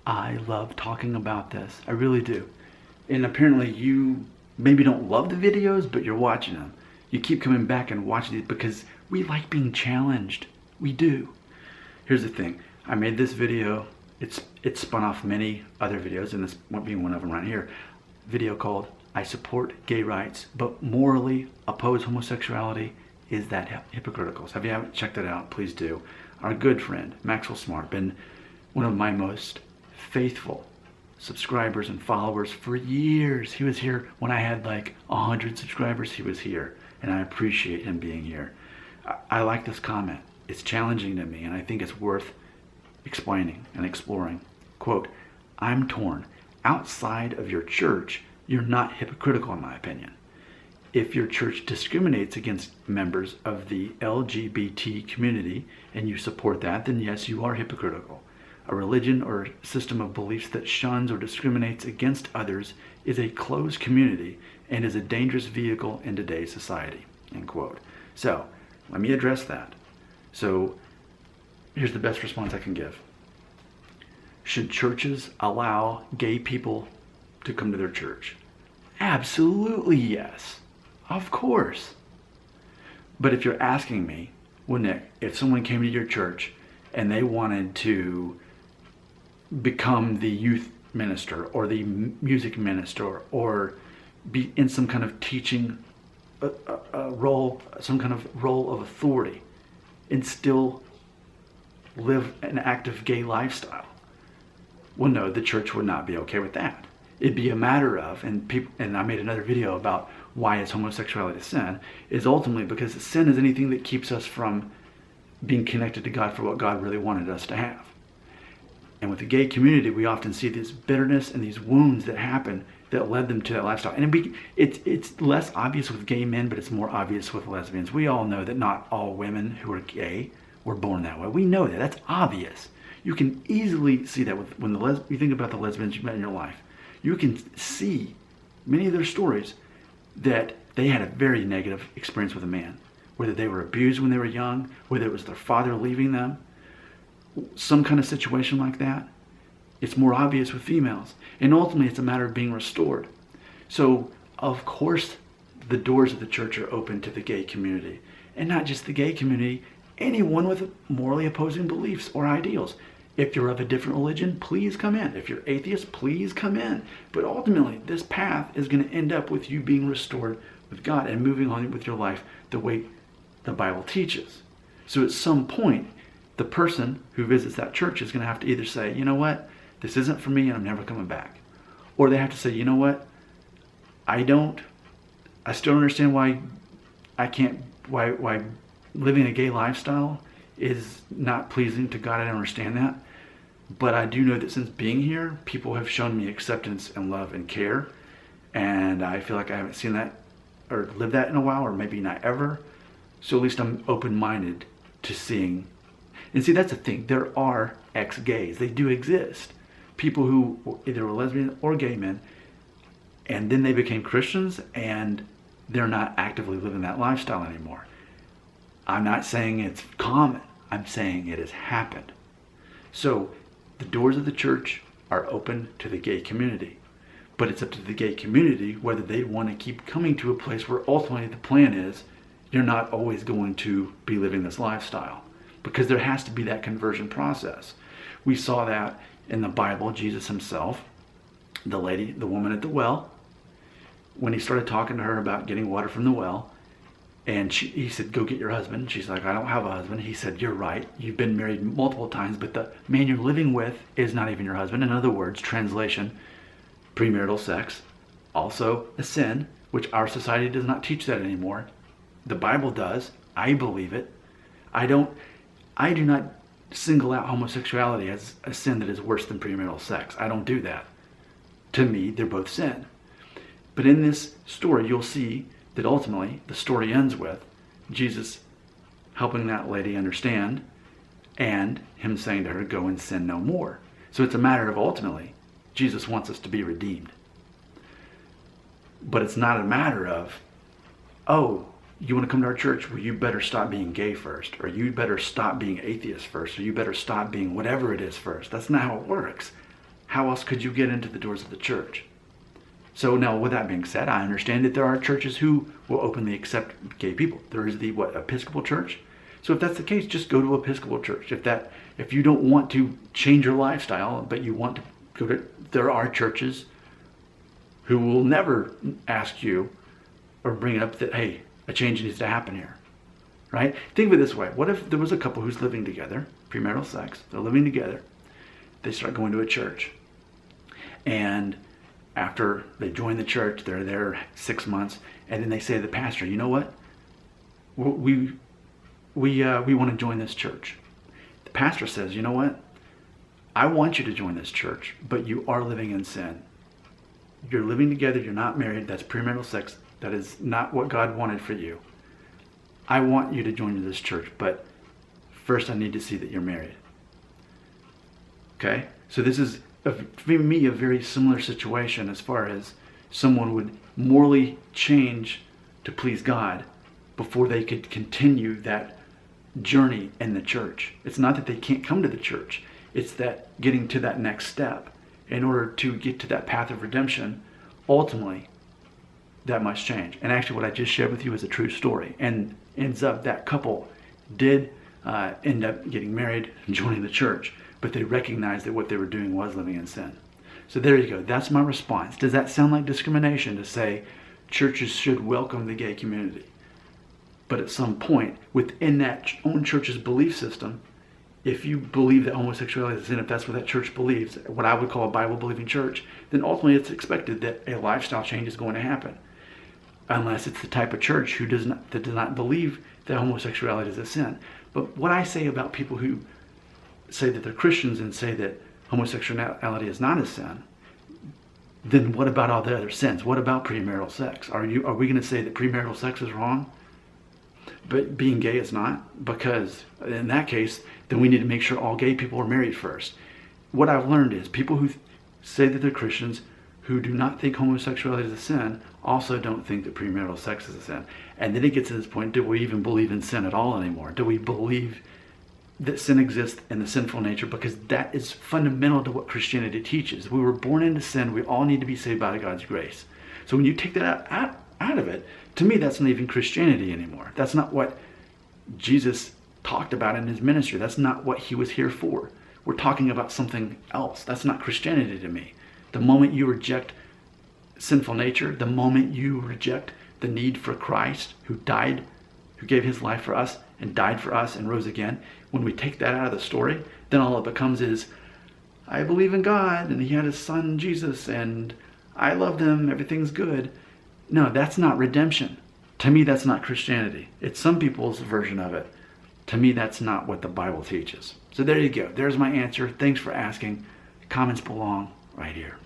I love talking about this. I really do. And apparently you maybe don't love the videos, but you're watching them. You keep coming back and watching these because we like being challenged. We do. Here's the thing. I made this video. It's spun off many other videos, and this won't be one of them right here. Video called I Support Gay Rights, but Morally Oppose Homosexuality. Is that hypocritical? So if you haven't checked it out, please do. Our good friend, Maxwell Smart, been one of my most faithful subscribers and followers for years. He was here when I had like 100 subscribers. He was here, and I appreciate him being here. I like this comment. It's challenging to me, and I think it's worth explaining and exploring. Quote, I'm torn. Outside of your church, you're not hypocritical in my opinion. If your church discriminates against members of the LGBT community and you support that, then yes, you are hypocritical. A religion or system of beliefs that shuns or discriminates against others is a closed community and is a dangerous vehicle in today's society, end quote. So, let me address that. So, here's the best response I can give. Should churches allow gay people to come to their church? Absolutely yes. Of course. But if you're asking me, well, Nick, if someone came to your church and they wanted to become the youth minister or the music minister or be in some kind of teaching role, some kind of role of authority, and still live an active gay lifestyle, well, no, the church would not be okay with that. It'd be a matter of, and I made another video about why is homosexuality sin, is ultimately because sin is anything that keeps us from being connected to God for what God really wanted us to have. And with the gay community, we often see this bitterness and these wounds that happen that led them to that lifestyle. And it's less obvious with gay men, but it's more obvious with lesbians. We all know that not all women who are gay were born that way. We know that. That's obvious. You can easily see that when you think about the lesbians you met in your life. You can see many of their stories that they had a very negative experience with a man, whether they were abused when they were young, whether it was their father leaving them, some kind of situation like that. It's more obvious with females. And ultimately, it's a matter of being restored. So, of course, the doors of the church are open to the gay community. And not just the gay community, anyone with morally opposing beliefs or ideals. If you're of a different religion, please come in. If you're atheist, please come in. But ultimately, this path is going to end up with you being restored with God and moving on with your life the way the Bible teaches. So at some point, the person who visits that church is going to have to either say, you know what, this isn't for me and I'm never coming back. Or they have to say, you know what, I still don't understand why living a gay lifestyle is not pleasing to God. I don't understand that. But I do know that since being here, people have shown me acceptance and love and care. And I feel like I haven't seen that or lived that in a while, or maybe not ever. So at least I'm open-minded to seeing. And see, that's the thing. There are ex-gays. They do exist. People who either were lesbian or gay men, and then they became Christians, and they're not actively living that lifestyle anymore. I'm not saying it's common. I'm saying it has happened. So the doors of the church are open to the gay community. But it's up to the gay community whether they want to keep coming to a place where ultimately the plan is you're not always going to be living this lifestyle. Because there has to be that conversion process. We saw that in the Bible, Jesus himself, the woman at the well, when he started talking to her about getting water from the well, and he said, go get your husband. She's like, I don't have a husband. He said, you're right. You've been married multiple times, but the man you're living with is not even your husband. In other words, translation, premarital sex, also a sin, which our society does not teach that anymore. The Bible does. I believe it. I do not single out homosexuality as a sin that is worse than premarital sex. I don't do that. To me, they're both sin. But in this story, you'll see that ultimately the story ends with Jesus helping that lady understand and him saying to her, go and sin no more. So it's a matter of ultimately, Jesus wants us to be redeemed. But it's not a matter of, oh, you want to come to our church? Well, you better stop being gay first, or you better stop being atheist first, or you better stop being whatever it is first. That's not how it works. how else could you get into the doors of the church? So now, with that being said, I understand that there are churches who will openly accept gay people. There is the Episcopal Church. So if that's the case, just go to Episcopal Church. If you don't want to change your lifestyle, but you want to go to, there are churches who will never ask you or bring it up that, hey, a change needs to happen here, right? Think of it this way. What if there was a couple who's living together, premarital sex, they're living together, they start going to a church, and after they join the church, they're there 6 months, and then they say to the pastor, you know what? We want to join this church. The pastor says, you know what? I want you to join this church, but you are living in sin. You're living together, you're not married, that's premarital sex. That is not what God wanted for you. I want you to join this church, but first I need to see that you're married. Okay? So this is, for me, a very similar situation as far as someone would morally change to please God before they could continue that journey in the church. It's not that they can't come to the church. It's that getting to that next step in order to get to that path of redemption. Ultimately, that must change. And actually what I just shared with you is a true story. And ends up that couple did end up getting married and joining the church, but they recognized that what they were doing was living in sin. So there you go. That's my response. Does that sound like discrimination to say churches should welcome the gay community? But at some point within that own church's belief system, if you believe that homosexuality is sin, if that's what that church believes, what I would call a Bible-believing church, then ultimately it's expected that a lifestyle change is going to happen. Unless it's the type of church that does not believe that homosexuality is a sin. But what I say about people who say that they're Christians and say that homosexuality is not a sin, then what about all the other sins? What about premarital sex? Are we going to say that premarital sex is wrong, but being gay is not? Because in that case, then we need to make sure all gay people are married first. What I've learned is people who say that they're Christians who do not think homosexuality is a sin also don't think that premarital sex is a sin. And then it gets to this point, do we even believe in sin at all anymore? Do we believe that sin exists in the sinful nature? Because that is fundamental to what Christianity teaches. We were born into sin. We all need to be saved by God's grace. So when you take that out of it, to me, that's not even Christianity anymore. That's not what Jesus talked about in his ministry. That's not what he was here for. We're talking about something else. That's not Christianity to me. The moment you reject sinful nature, the moment you reject the need for Christ, who died, who gave his life for us and died for us and rose again, when we take that out of the story, then all it becomes is, I believe in God and he had his son Jesus and I love them, everything's good. No, that's not redemption. To me, that's not Christianity. It's some people's version of it. To me, that's not what the Bible teaches. So there you go. There's my answer. Thanks for asking. Comments belong right here.